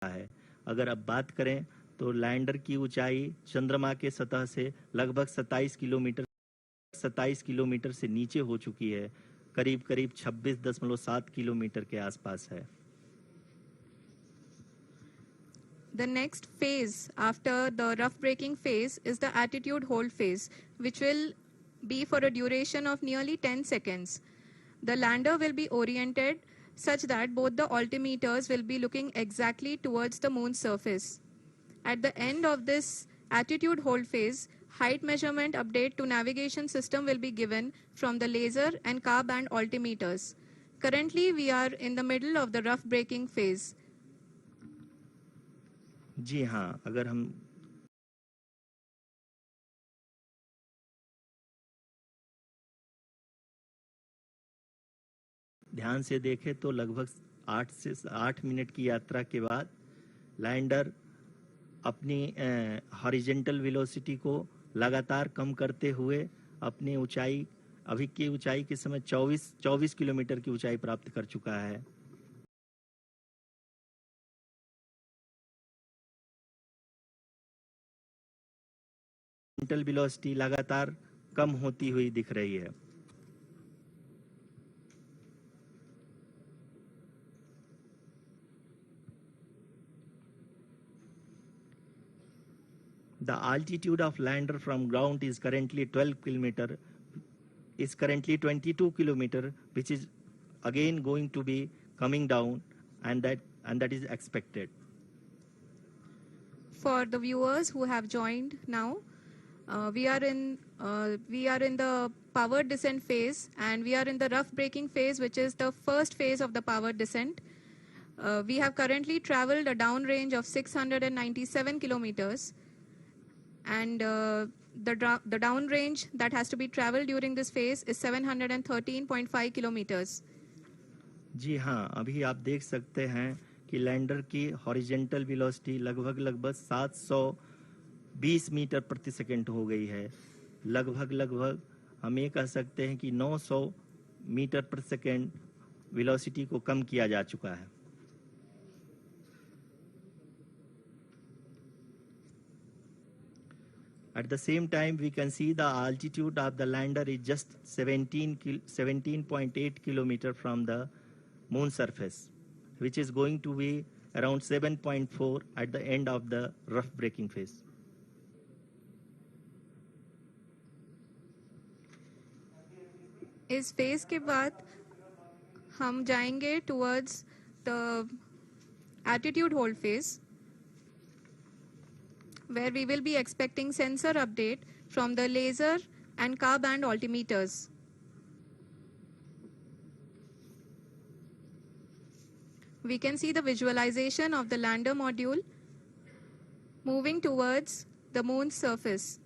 है। अगर अब बात करें तो लैंडर की ऊंचाई चंद्रमा के सतह से लगभग 27 किलोमीटर से नीचे हो चुकी है, करीब 26.7 किलोमीटर के आसपास है। The next phase after the rough braking phase is the attitude hold phase, which will be for a duration of nearly 10 seconds. The lander will be oriented such that both the altimeters will be looking exactly towards the moon's surface. At the end of this attitude hold phase, height measurement update to navigation system will be given from the laser and car band altimeters. Currently, we are in the middle of the rough braking phase. जी हाँ, अगर हम ध्यान से देखें तो लगभग 8 minute की यात्रा के बाद लैंडर अपनी हॉरिजेंटल वेलोसिटी को लगातार कम करते हुए अपनी ऊंचाई अभी की ऊंचाई के समय 24 किलोमीटर की ऊंचाई प्राप्त कर चुका है। हॉरिजेंटल वेलोसिटी लगातार कम होती हुई दिख रही है। The altitude of lander from ground is currently 22 kilometer, which is again going to be coming down, and that is expected. For the viewers who have joined now, we are in the powered descent phase, and we are in the rough braking phase, which is the first phase of the powered descent. We have currently traveled a downrange of 697 kilometers, and the downrange that has to be traveled during this phase is 713.5 kilometers. जी हाँ, अभी आप देख सकते हैं कि lander की horizontal velocity लगभग 720 metre प्रति सेकंड हो गई है। लगभग हम ये कह सकते हैं कि 900 मीटर प्रति सेकंड वेलोसिटी को कम किया जा चुका है। At the same time, we can see the altitude of the lander is just 17.8 kilometer from the moon surface, which is going to be around 7.4 at the end of the rough braking phase. इस phase के बाद हम जाएंगे towards the attitude hold phase, where we will be expecting sensor update from the laser and car band altimeters. We can see the visualization of the lander module moving towards the moon's surface.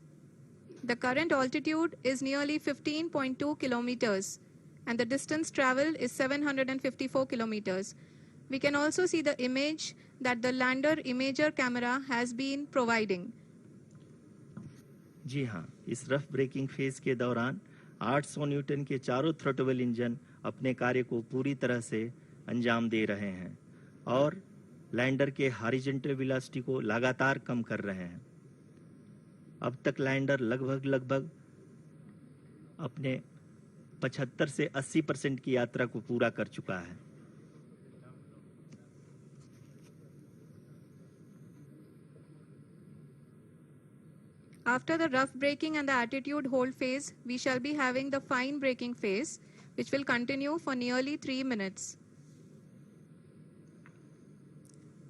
The current altitude is nearly 15.2 kilometers, and the distance traveled is 754 kilometers. We can also see the image that the lander imager camera has been providing. जी हाँ, इस rough breaking phase के दौरान 800 Newton के चारों throttle engine अपने कार्य को पूरी तरह से अंजाम दे रहे हैं और लैंडर के हॉरिजॉन्टल वेलोसिटी को लगातार कम कर रहे हैं। अब तक लैंडर लगभग अपने 75 से 80% की यात्रा को पूरा कर चुका है। After the rough braking and the attitude hold phase, we shall be having the fine braking phase, which will continue for nearly 3 minutes.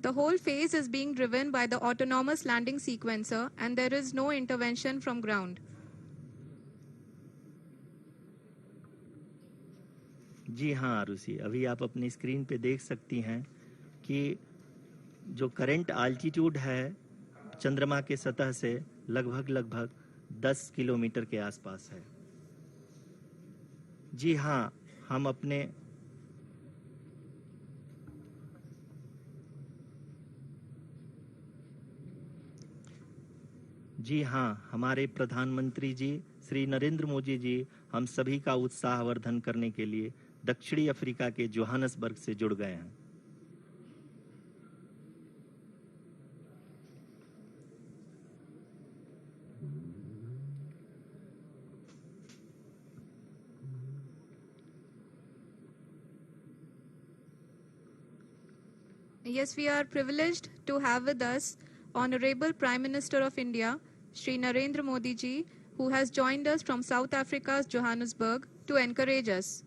The whole phase is being driven by the autonomous landing sequencer, and there is no intervention from ground. जी हाँ आरुषि, अभी आप अपनी screen पे देख सकती हैं कि जो करंट आल्टीट्यूड है चंद्रमा के सतह से लगभग 10 किलोमीटर के आसपास है। जी हाँ, हम अपने जी हाँ, हमारे प्रधानमंत्री जी श्री नरेंद्र मोदी जी हम सभी का उत्साहवर्धन करने के लिए दक्षिणी अफ्रीका के जोहानसबर्ग से जुड़ गए हैं। Yes, we are privileged to have with us Honorable Prime Minister of India, Shri Narendra Modi ji, who has joined us from South Africa's Johannesburg to encourage us.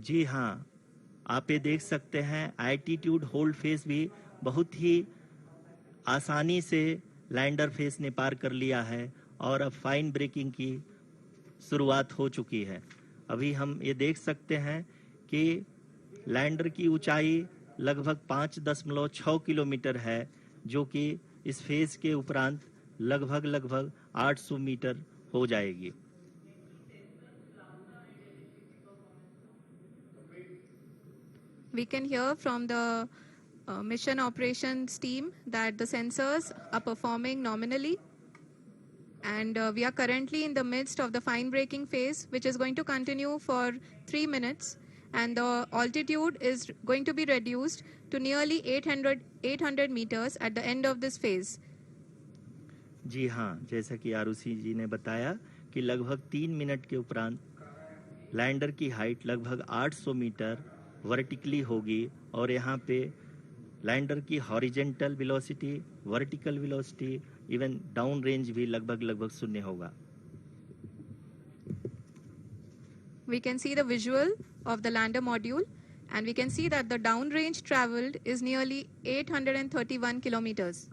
जी हाँ, आप ये देख सकते हैं एल्टीट्यूड होल्ड फेस भी बहुत ही आसानी से लैंडर फेस ने पार कर लिया है और अब फाइन ब्रेकिंग की शुरुआत हो चुकी है। अभी हम ये देख सकते हैं कि लैंडर की ऊंचाई लगभग 5.6 किलोमीटर है, जो कि इस फेज के उपरांत लगभग 800 मीटर हो जाएगी। We can hear from the mission operations team that the sensors are performing nominally, and we are currently in the midst of the fine braking phase, which is going to continue for 3 minutes, and the altitude is going to be reduced to nearly 800 meters at the end of this phase. जी हाँ, जैसा कि आरुषि जी ने बताया कि लगभग 3 minute के उपरांत lander की हाइट लगभग 800 मीटर वर्टिकली होगी और यहाँ पे लैंडर की horizontal velocity, vertical velocity, even down range भी लगभग शून्य होगा। We can see the visual of the lander module, and we can see that the downrange traveled is nearly 831 kilometers.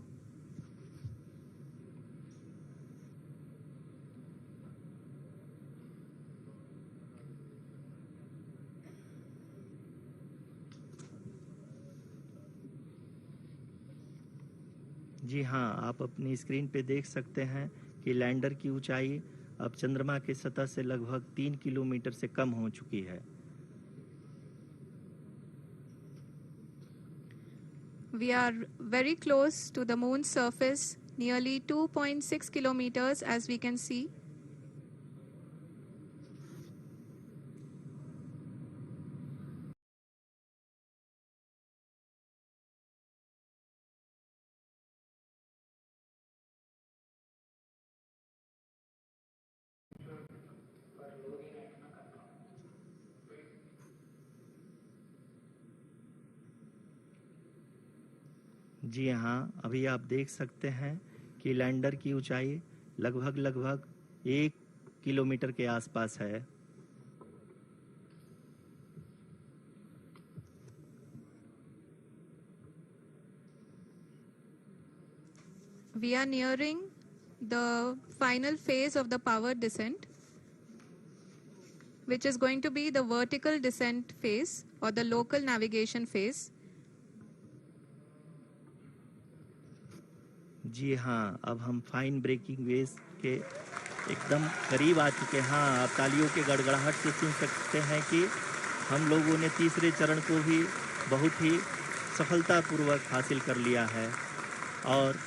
जी हाँ, आप अपनी स्क्रीन पे देख सकते हैं कि लैंडर की ऊंचाई अब चंद्रमा की सतह से लगभग 3 किलोमीटर से कम हो चुकी है। We are very close to the moon's surface, nearly 2.6 kilometers, as we can see. जी हाँ, अभी आप देख सकते हैं कि लैंडर की ऊंचाई लगभग 1 किलोमीटर के आसपास है। We are nearing the final phase of the power descent, which is going to be the vertical descent phase or the local navigation phase. जी हाँ, अब हम फाइन ब्रेकिंग वेव के एकदम करीब आ चुके हैं। हाँ, आप तालियों के गड़गड़ाहट से सुन सकते हैं कि हम लोगों ने तीसरे चरण को भी बहुत ही सफलतापूर्वक हासिल कर लिया है और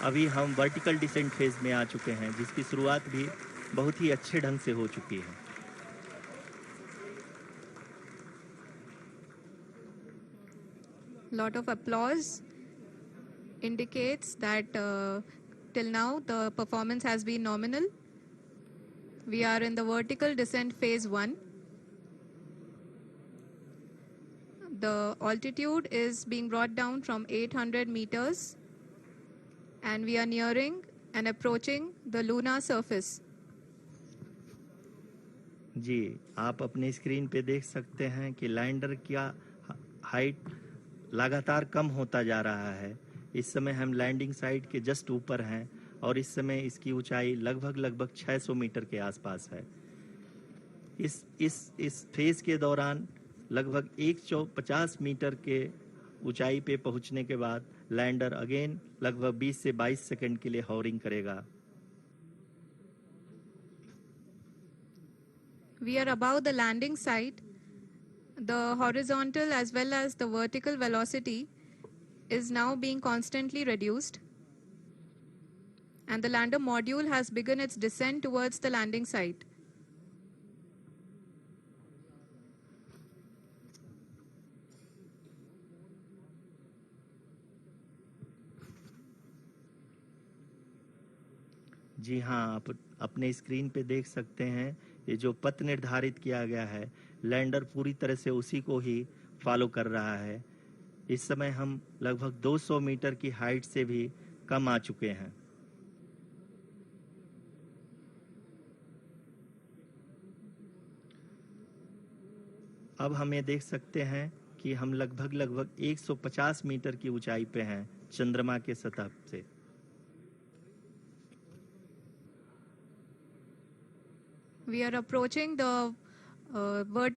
अभी हम वर्टिकल डिसेंट फेज में आ चुके हैं, जिसकी शुरुआत भी बहुत ही अच्छे ढंग से हो चुकी है। Lot of applause indicates that till now the performance has been nominal. We are in the vertical descent phase 1. The altitude is being brought down from 800 meters, and we are nearing and approaching the lunar surface. जी, आप अपने screen पे देख सकते हैं कि lander का height लगातार कम होता जा रहा है। इस समय हम लैंडिंग साइट के जस्ट ऊपर हैं और इस समय इसकी ऊंचाई लगभग 600 मीटर के आसपास है। इस फेज के दौरान लगभग 150 मीटर के ऊंचाई पे पहुंचने के बाद लैंडर अगेन लगभग 20 से 22 सेकंड के लिए हॉवरिंग करेगा। We are above the landing site. The horizontal as well as the vertical velocity is now being constantly reduced, and the lander module has begun its descent towards the landing site. जी हाँ, आप अपने screen पे देख सकते हैं ये जो पथ निर्धारित किया गया है, लैंडर पूरी तरह से उसी को ही फॉलो कर रहा है। इस समय हम लगभग 200 मीटर की हाइट से भी कम आ चुके हैं। अब हम ये देख सकते हैं कि हम लगभग 150 मीटर की ऊंचाई पे हैं चंद्रमा के सतह से। We are approaching the vert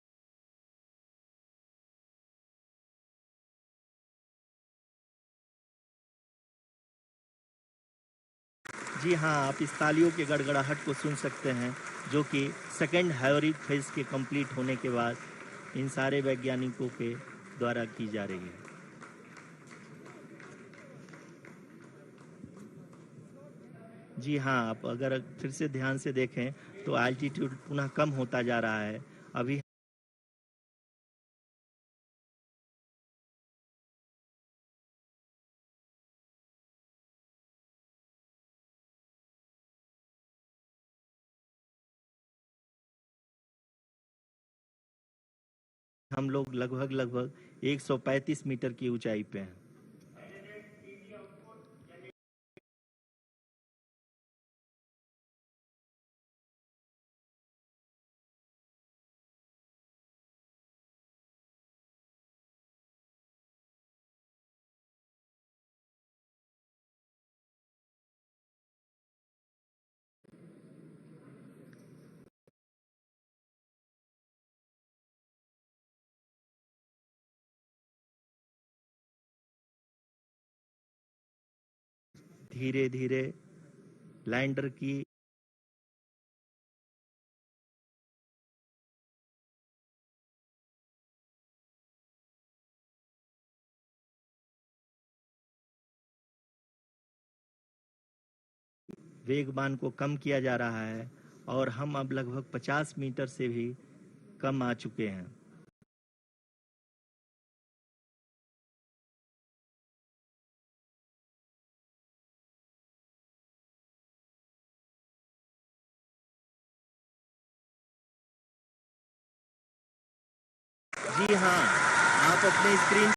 जी हाँ, आप इस तालियों के गड़गड़ाहट को सुन सकते हैं, जो कि सेकेंड हायोरिक फेज के कंप्लीट होने के बाद इन सारे वैज्ञानिकों के द्वारा की जा रही है। जी हाँ, आप अगर फिर से ध्यान से देखें तो एल्टीट्यूड पुनः कम होता जा रहा है। अभी हम लोग लगभग 135 मीटर की ऊंचाई पे हैं। धीरे धीरे लैंडर की वेगमान को कम किया जा रहा है और हम अब लगभग 50 मीटर से भी कम आ चुके हैं। जी हाँ, आप अपने स्क्रीन